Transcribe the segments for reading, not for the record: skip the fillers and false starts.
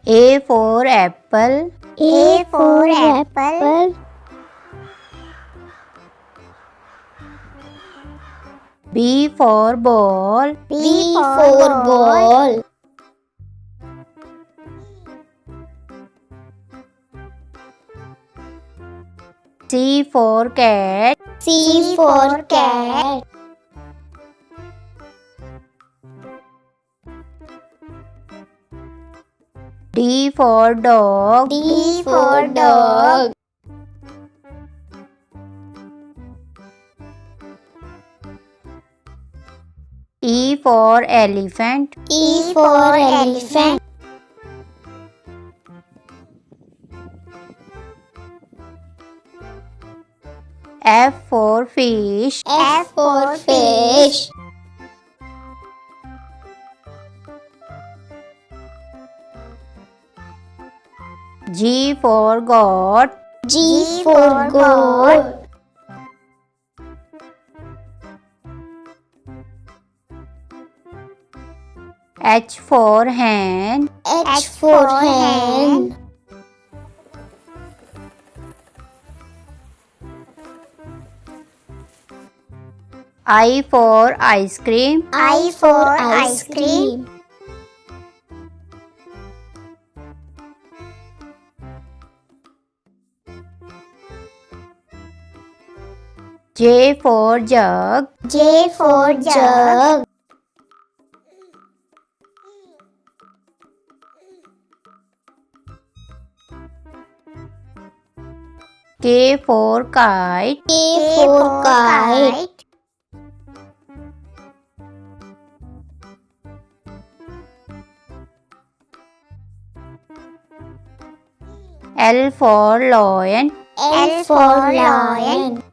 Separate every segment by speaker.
Speaker 1: A for apple.
Speaker 2: A for apple.
Speaker 1: B for ball.
Speaker 2: B for ball.
Speaker 1: C for cat.
Speaker 2: C for cat.
Speaker 1: D for dog.
Speaker 2: D for dog.
Speaker 1: E for elephant.
Speaker 2: E for elephant.
Speaker 1: F for fish.
Speaker 2: F for fish.
Speaker 1: G for goat.
Speaker 2: G for goat.
Speaker 1: H for hen.
Speaker 2: H for hen.
Speaker 1: I for ice cream.
Speaker 2: I for ice cream.
Speaker 1: J for jug.
Speaker 2: J for jug.
Speaker 1: K for kite.
Speaker 2: K for kite.
Speaker 1: L for lion.
Speaker 2: L for lion.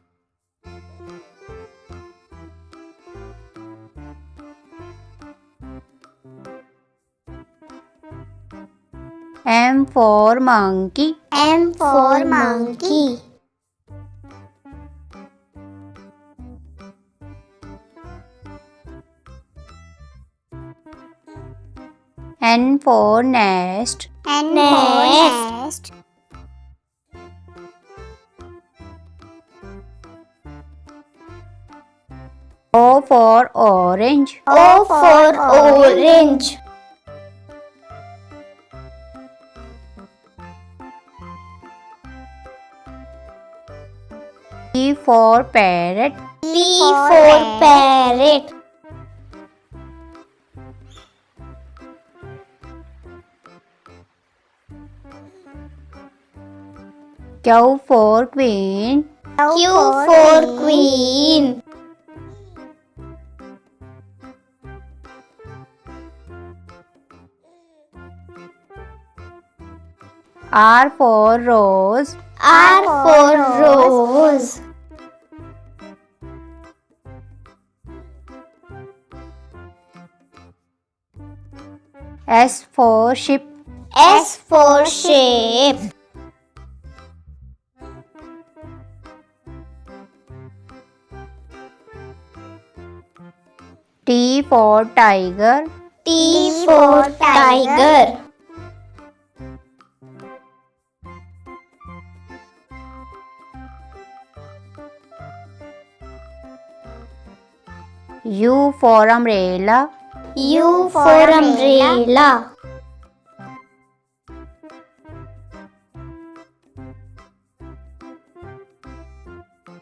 Speaker 1: M for monkey.
Speaker 2: M for monkey.
Speaker 1: N for nest.
Speaker 2: N for nest.
Speaker 1: O for orange.
Speaker 2: O for orange.
Speaker 1: P for parrot.
Speaker 2: P for parrot.
Speaker 1: Q for queen.
Speaker 2: Q for queen.
Speaker 1: R for rose.
Speaker 2: R for rose.
Speaker 1: S for ship.
Speaker 2: S for sheep.
Speaker 1: T for tiger.
Speaker 2: T for tiger.
Speaker 1: U for umbrella.
Speaker 2: U for umbrella.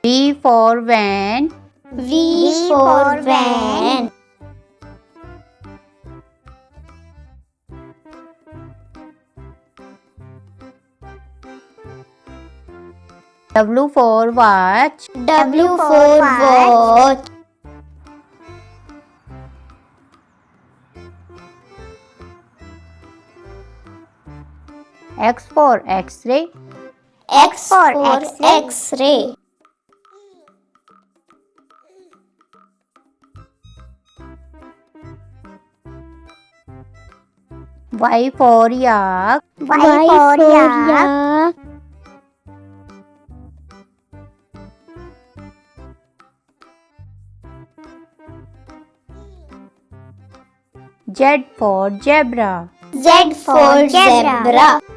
Speaker 1: V for van.
Speaker 2: V for van.
Speaker 1: W for watch.
Speaker 2: W for watch.
Speaker 1: X for X-ray.
Speaker 2: X for X-ray.
Speaker 1: Y for yak.
Speaker 2: Y for yak.
Speaker 1: Z for zebra.
Speaker 2: Z for zebra.